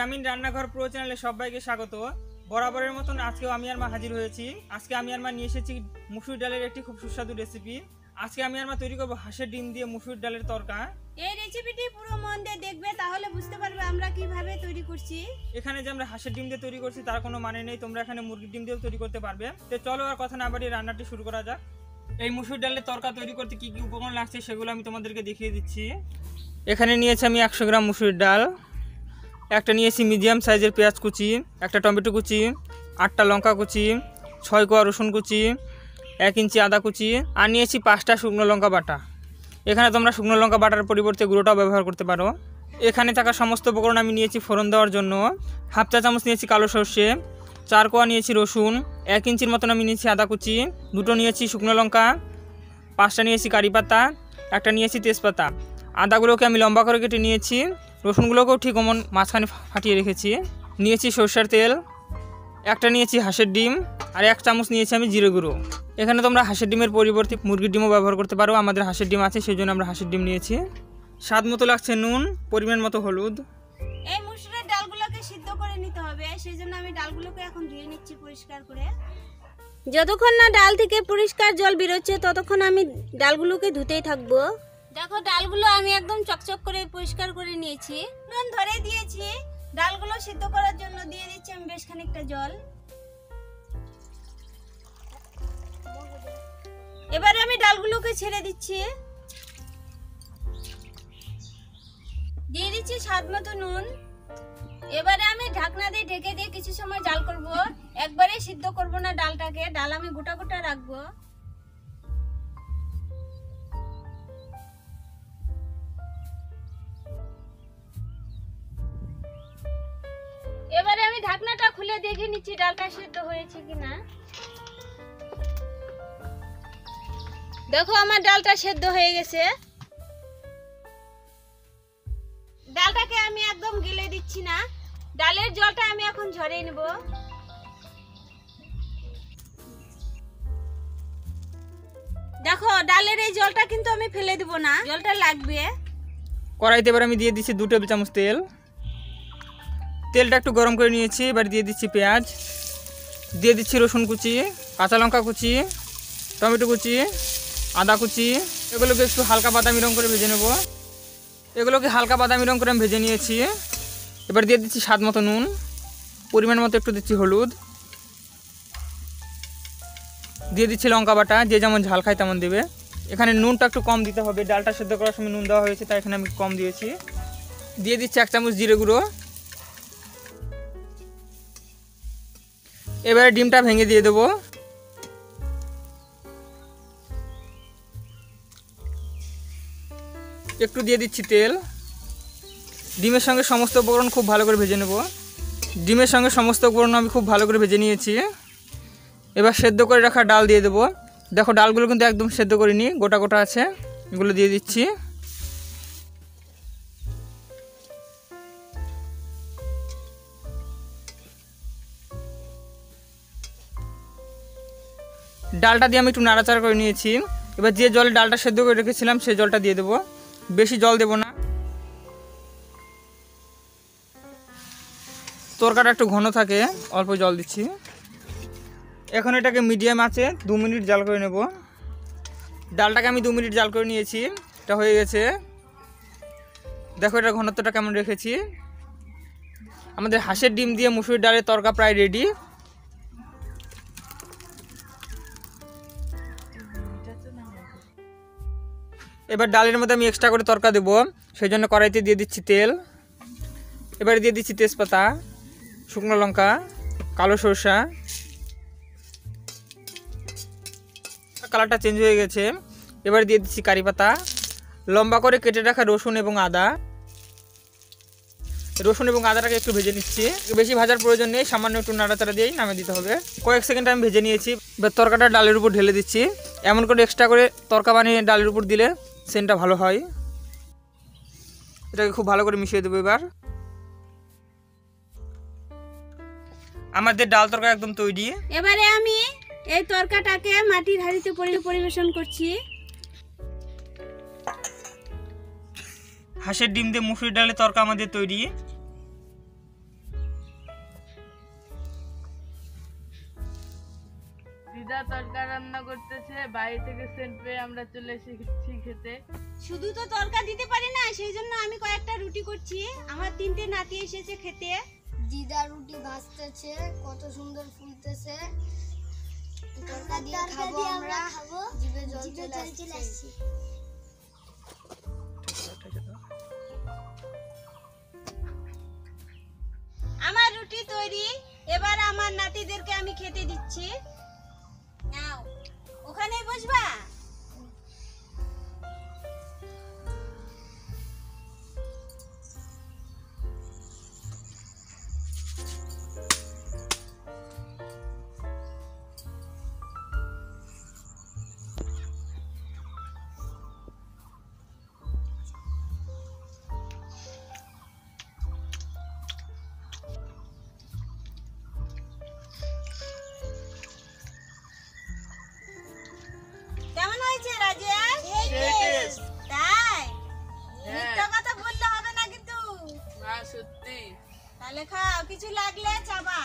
গ্রামীণ রান্নাঘর প্রো চ্যানেলে সবাইকে স্বাগত। বরাবরের মতন আজকেও আমি আর মা হাজির হয়েছি। আজকে আমি আর মা নিয়ে এসেছি মুসুর ডালের একটি খুব সুস্বাদু রেসিপি। আজকে আমি আর মা তৈরি করব হাঁসের ডিম দিয়ে মুসুর ডালের তরকা। এই রেসিপিটি পুরো মন দিয়ে দেখবে, তাহলে বুঝতে পারবে আমরা কিভাবে তৈরি করছি। এখানে যে আমরা হাঁসের ডিম দিয়ে তৈরি করছি তার কোনো মানে নেই, তোমরা এখানে মুরগির ডিম দিয়েও তৈরি করতে পারবে। তো চলো আর কথা না বাড়িয়ে রান্নাটি শুরু করা যাক। এই মুসুর ডালের তরকা তৈরি করতে কি কি উপকরণ লাগছে সেগুলো আমি তোমাদেরকে দেখিয়ে দিচ্ছি। এখানে নিয়েছি আমি 100 গ্রাম মুসুর ডাল, একটা নিয়েছি মিডিয়াম সাইজের পেঁয়াজ কুচি, একটা টমেটো কুচি, 8টা লঙ্কা কুচি, 6 কোয়া রসুন কুচি, 1 ইঞ্চি আদা কুচি, আর নিয়েছি 5টা শুকনো লঙ্কা বাটা। এখানে তোমরা শুকনো লঙ্কা বাটার পরিবর্তে গুঁড়োটাও ব্যবহার করতে পারো। এখানে থাকা সমস্ত উপকরণ আমি নিয়েছি ফোড়ন দেওয়ার জন্য। হাফ চা চামচ নিয়েছি কালো সর্ষে, 4 কোয়া নিয়েছি রসুন, 1 ইঞ্চির মতন আমি নিয়েছি আদা কুচি, 2টো নিয়েছি শুকনো লঙ্কা, 5টা নিয়েছি কারি পাতা, একটা নিয়েছি তেজপাতা। আদাগুলোকে আমি লম্বা করে কেটে নিয়েছি, রসুনগুলোকেও ঠিক অমন মাঝখানে ফাটিয়ে রেখেছি। নিয়েছি সরষের তেল, একটা নিয়েছি হাঁসের ডিম, আর 1 চামচ নিয়েছি আমি জিরে গুঁড়ো। এখানে তোমরা হাঁসের ডিমের পরিবর্তে মুরগির ডিমও ব্যবহার করতে পারো। আমাদের হাঁসের ডিম আছে, সেই জন্য আমরা হাঁসের ডিম নিয়েছি। স্বাদ মতো লাগছে নুন, পরিমাণ মতো হলুদ। এই মুসুরের ডালগুলোকে সিদ্ধ করে নিতে হবে, সেই জন্য আমি ডালগুলোকে এখন ধুয়ে নিচ্ছি পরিষ্কার করে। যতক্ষণ না ডাল থেকে পরিষ্কার জল বেরোচ্ছে ততক্ষণ আমি ডালগুলোকে ধুতেই থাকবো। দেখো ডালগুলো আমি একদম চকচক করে পরিষ্কার করে নিয়েছি, নুন ধরে দিয়েছি। ডালগুলো সিদ্ধ করার জন্য দিয়ে দিচ্ছি আমি বেশ খানিকটা জল। এবারে আমি ডালগুলোকে ছেড়ে দিচ্ছি, দিয়ে দিচ্ছি স্বাদ মতো নুন। এবারে আমি ঢাকনা দিয়ে ঢেকে দিয়ে কিছু সময় জাল করব। একবারে সিদ্ধ করব না ডালটাকে, ডাল আমি গোটা গোটা রাখবো। এবারে আমি ঢাকনাটা খুলে দেখে নিচ্ছি ডালটা সিদ্ধ হয়েছে কিনা। দেখো আমার ডালটা সিদ্ধ হয়ে গেছে। ডালটাকে আমি একদম গিলে দিচ্ছি না, ডালের জলটা আমি এখন ঝরিয়ে নেব। দেখো ডালের এই জলটা কিন্তু আমি ফেলে দেব না, জলটা লাগবে। কড়াইতে এবার আমি দিয়ে দিচ্ছি 2 টেবিল চামচ তেল। তেলটা একটু গরম করে নিয়েছি, এবার দিয়ে দিচ্ছি পেঁয়াজ, দিয়ে দিচ্ছি রসুন কুচি, কাঁচা লঙ্কা কুচি, টমেটো কুচি, আদা কুচি। এগুলোকে একটু হালকা বাদামি রং করে ভেজে নেব। এগুলোকে হালকা বাদামি রং করে আমি ভেজে নিয়েছি। এবার দিয়ে দিচ্ছি স্বাদ মতো নুন, পরিমাণ মতো একটু দিচ্ছি হলুদ, দিয়ে দিচ্ছি লঙ্কা বাটা। যে যেমন ঝাল খায় তেমন দেবে। এখানে নুনটা একটু কম দিতে হবে, ডালটা সেদ্ধ করার সময় নুন দেওয়া হয়েছে তাই এখানে আমি কম দিয়েছি। দিয়ে দিচ্ছি 1 চামচ জিরে গুঁড়ো। এবারে ডিমটা ভেঙে দিয়ে দেবো। একটু দিয়ে দিচ্ছি তেল। ডিমের সঙ্গে সমস্ত উপকরণ খুব ভালো করে ভেজে নেব। ডিমের সঙ্গে সমস্ত উপকরণ আমি খুব ভালো করে ভেজে নিয়েছি। এবার সেদ্ধ করে রাখা ডাল দিয়ে দেবো। দেখো ডালগুলো কিন্তু একদম সেদ্ধ করিনি, গোটা গোটা আছে, এগুলো দিয়ে দিচ্ছি। ডালটা দিয়ে আমি একটু নাড়াচাড়া করে নিয়েছি। এবার যে জলে ডালটা সেদ্ধ করে রেখেছিলাম সেই জলটা দিয়ে দেবো, বেশি জল দেবো না। তরকাটা একটু ঘন থাকে, অল্প জল দিচ্ছি। এখন এটাকে মিডিয়াম আছে 2 মিনিট জাল করে নেব। ডালটাকে আমি 2 মিনিট জাল করে নিয়েছি, এটা হয়ে গেছে। দেখো এটা ঘনত্বটা কেমন রেখেছি। আমাদের হাঁসের ডিম দিয়ে মুসুর ডালের তরকা প্রায় রেডি। এবার ডালের মধ্যে আমি এক্সট্রা করে তরকা দেবো, সেই জন্য কড়াইতে দিয়ে দিচ্ছি তেল। এবারে দিয়ে দিচ্ছি তেজপাতা, শুকনো লঙ্কা, কালো সরষা। কালারটা চেঞ্জ হয়ে গেছে। এবারে দিয়ে দিচ্ছি কারি পাতা, লম্বা করে কেটে রাখা রসুন এবং আদা। রসুন এবং আদাটাকে একটু ভেজে নিচ্ছি, বেশি ভাজার প্রয়োজন নেই, সামান্য একটু নাড়াচাড়া দিয়েই নামিয়ে দিতে হবে। কয়েক সেকেন্ড আমি ভেজে নিয়েছি। এবার তরকাটা ডালের উপর ঢেলে দিচ্ছি। এমন করে এক্সট্রা করে তরকা বানিয়ে ডালের উপর দিলে সেন্টটা ভালো হয়। এটাকে খুব ভালো করে মিশিয়ে দেবো। এবার আমাদের ডাল তরকা একদম তৈরি। এবারে আমি এই তরকাটাকে মাটির হাঁড়িতে পরিবেশন করছি। হাঁসের ডিম দিয়ে মুসুর ডালের তরকা আমাদের তৈরি। দিদা তরকা রান্না করতেছে, বাইরে থেকে সেন্ট পেয়ে আমরা চলে এসেছি খেতে। শুধু তো তরকা দিতে পারি না, সেই জন্য আমি কয়েকটা রুটি করছি। আমার 3টে নাতি এসেছে খেতে। দিদা রুটি ভাজতেছে, কত সুন্দর ফুলতেছে। তরকা দিয়ে খাবো আমরা, জিভে জল চলে আসছে। আমার রুটি তৈরি, এবার আমার নাতিদেরকে আমি খেতে দিচ্ছি। নাও, ওখানেই বসবা। কেমন হয়েছে রাজেশ? তাই? মিথ্যা কথা বললে হবে না কিন্তু। না সত্যি। তাহলে খাও, কিছু লাগলে চাবা।